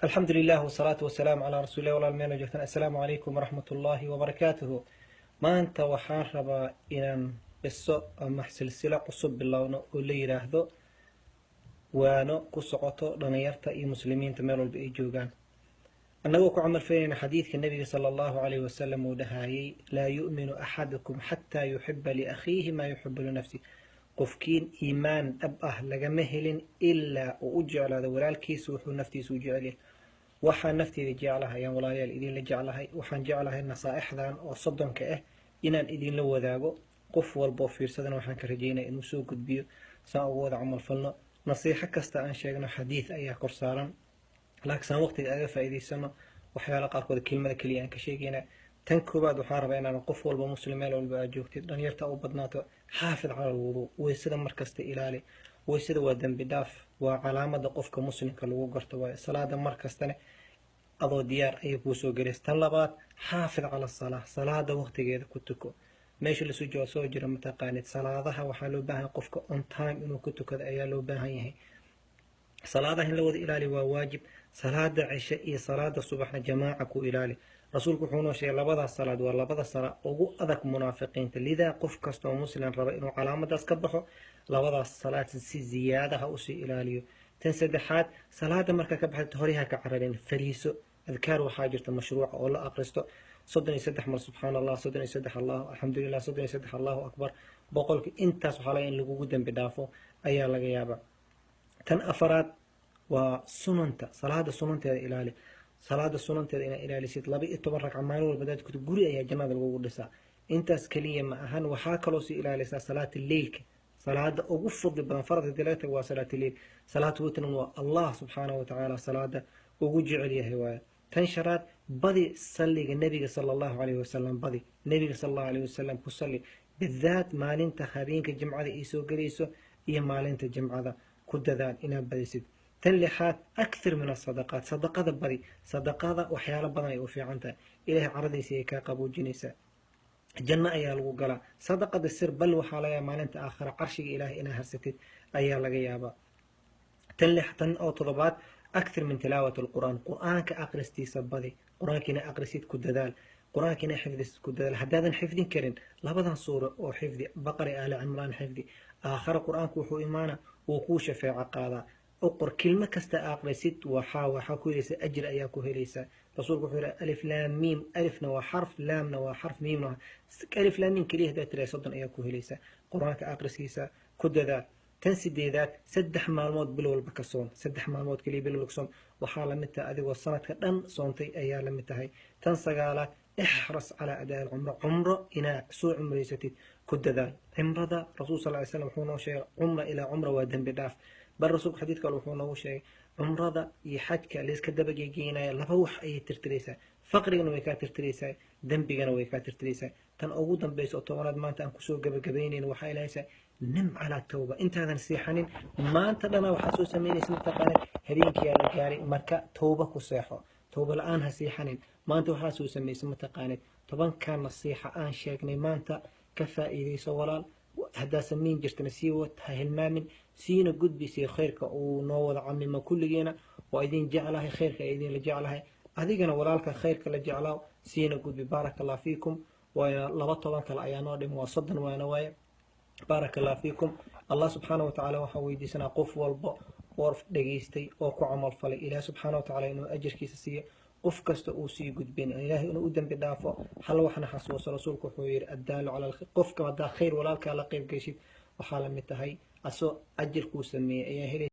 الحمد لله والصلاة والسلام على رسول الله والألمين وجهتنا. السلام عليكم ورحمة الله وبركاته. ما أنت وحان ربا إن بسو أما سلسلة قصب بالله اللي يراهدو وانو كسقطو دنيرتا إي مسلمين تميرو البئي جوغان أنه كعمل فينا حديث النبي صلى الله عليه وسلم ودهاي لا يؤمن أحدكم حتى يحب لأخيه ما يحب لنفسه. قفكين إيمان أبأه لغمهل إلا وأجعل هذا ولالكيس وحو نفتي سوجعله waxaan nafteeda jeclahay ayaan walaalayaal idinla jeclahay. waxaan jeclahay nasaaixdan oo soddonka ah inaan idinla wadaago. qof walba oo fiirsadana waxaan ka rajaynayaa inuu soo gudbiyo saan ugu wada camal falno. nasiixo kasta aan sheegno xadiid ayaa kor saaran, laakiin saan waqtiga aga faa'iidaysano waxyaala qaarkood kelmada kaliya aan ka sheegaynaa. tan koobaad waxaan rabaa inaan qof walba muslim meel walba aad joogtid dhalinyarta u badnaato xaafid cala alwuduu. weysada markasta ilaali. weysada waa dembi dhaaf, waa calaamada qofka muslimka lagu garto waaye. salaada markastana adoo diyaar ayay kuu soo gelaysa. tan labaad xaafid cala salaa, salaada waqtigeeda ku tuko. meesha lasoo jooga soo jira mataqaanid salaadaha waxaa loo baahan qofka on time inuu ku tukado ayaa loo baahan yahay. salaadaha in la wada ilaali waa waajib. salaada cishe iyo salaada subaxna jamaaca ku ilaali. rasuulku wuxuu noo sheegay labadaas salaad waa labada salaa ugu adag munaafiqiinta. lidaa qof kastoo muslim raba inuu calaamadaas ka baxo labadaas salaad si ziyaadaha usii ilaaliyo. tan saddexaad salaada markaa ka baxda horyaha ka cararin fariiso. adkaar waxaa jirta mashruuca oo la aqristo 33 mar subxaan allah, 33 allahu alxamdulilah, 33 allahu akbar. boqolki intaas waxaa laga in lagugu dembi dhaafo ayaa laga yaabaa. tan afaraad waa sunanta. salaada sunanteeda ilaali. salaada sunanteeda inaad ilaalisid 12 ragca maalin walba hadaad kutub guri ayaa jannada lagugu dhisaa. intaas kaliya ma ahan, waxaa kaloo sii ilaalisaa salaata leylka. salaada ugu fadli badan farad hadii laga tago waa salaata leyl. salaatu witran waa allah subxaanahu watacaala salaada ugu jecel yahay waaye. tan sharaad badi salliga nebiga sala allahu calayhi wasalam. badi nebiga sala allahu calayhi wasalam ku salli, bidaat maalinta habeenka jimcada ii soo gelayso iyo maalinta jimcada ku dadaal inaad badisid. tan lixaad akthir min asadaqaat, sadaqada badi. sadaqada waxyaalo badan ay u fiican tahay, ilaahay caradiisa ay kaa qaboojinaysaa, janno ayaa lagu galaa. sadaqada sir bal waxaa laga yaabaa maalinta aakhira carshiga ilaahay inaad harsatid ayaa laga yaabaa. tan oo toddobaad akthir min tilaawati alqur'aan, qur'aanka aqristiisa badi. qur'aankiina aqrisid ku dadaal, qur'aankiina xifdisid ku dadaal. haddaadan xifdin karin labadan suuro oo xifdi, baqara aali cimraan xifdi. aakhira qur'aanku wuxuu imaana wuu kuu shafeeco qaadaa. uqor kilmo kasta aqrisid waxaa ku helaysaa ajir ayaa ku helaysaa. rasuulku wuxuu yidhi alif laam miim, alifna waa xarf, laamna waa xarf, miimna waa alif laam miim keliya haddaad tiraa 30 ayaa ku helaysaa. qur-aanka aqriskiisa ku dadaal. tan sideedaad 3 maalmood bil walba ka soon. 3 maalmood keliya bil walba ka soon waxaa la mid tahay adigoo sanadka dhan soontay ayaa la mid tahay. tan sagaalaad ixras calaa adaa alcumra, cumro inaad soo cumraysatid ku dadaal. cimrada rasuul sal ly slam wuxuu noo sheegay cumra ilaa cumra waa dembi dhaaf. bal rasuulku xadiid kale wuxuu noogu sheegay cumrada iyo xajka layska dabagegeynaya laba wax ayay tirtiraysaa. faqrigana way kaa tirtiraysaa, dembigana way kaa tirtiraysaa. tan ugu dambaysa oo tobanaad maanta aan kusoo gabagabaynayn waxaa ilahaysaa nim calaa tawba. intaadan seexanin maanta dhana waxaa soo samaynaysa mataqaanid habeenkiyaa la gaaray, marka tawba ku seexo. tawba la-aan ha seexanin. maanta waxaa soo samaysa mataqaanid 10 nasiixa aan sheegnay maanta ka faa'iidayso walaal. haddaa samayn jirtana sii wad, ha hilmaamin, siina gudbisay khayrka uu noo wada camimo kulligeena. waa idin jeclahay, khayrka idinla jeclahay. adigana walaalka khayrka la jeclaaw, siina gudbi. baaraka allah fiikum. waana 12 kale ayaa noo dhim, waa 30 waana waaye. baaraka allah fiikum. allah subxaana watacaala waxaa weydiisanaa qof walba oo dhageystay oo ku camal falay ilaah subxaana watacaala inuu ajarkiisa siiyo. qof kasta uu sii gudbin ilaahay inuu u dembi dhaafo. hal waxna xasuuso, rasuulku wuxuu yidhi addaalu cala qofka haddaa khayr walaalkaa la qayb geshid waxaa la mid tahay asoo ajarkuu sameeyey ayaa helay.